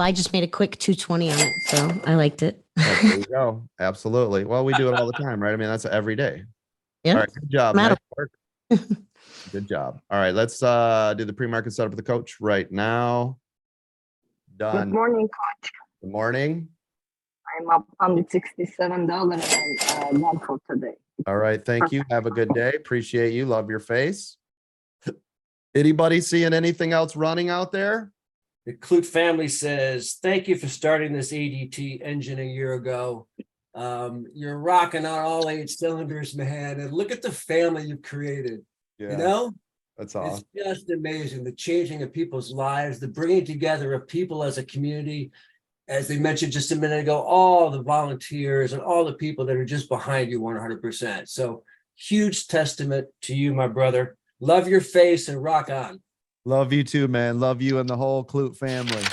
I just made a quick 220 on it, so I liked it. Oh, there you go. Absolutely. Well, we do it all the time, right? I mean, that's every day. Yeah. All right. Good job. Matter. Nice work. Good job. All right. Let's do the pre-market setup with the coach right now. Done. Good morning, Coach. Good morning. I'm up $167 and I'm done for today. All right. Thank you. Have a good day. Appreciate you. Love your face. Anybody seeing anything else running out there? The Clute family says, thank you for starting this ADT engine a year ago. You're rocking out all 8 cylinders, man. And look at the family you've created. Yeah, You know, that's awesome. it's just amazing. The changing of people's lives, the bringing together of people as a community. As they mentioned just a minute ago, all the volunteers and all the people that are just behind you 100%. So huge testament to you, my brother. Love your face and rock on. Love you too, man. Love you and the whole Clute family.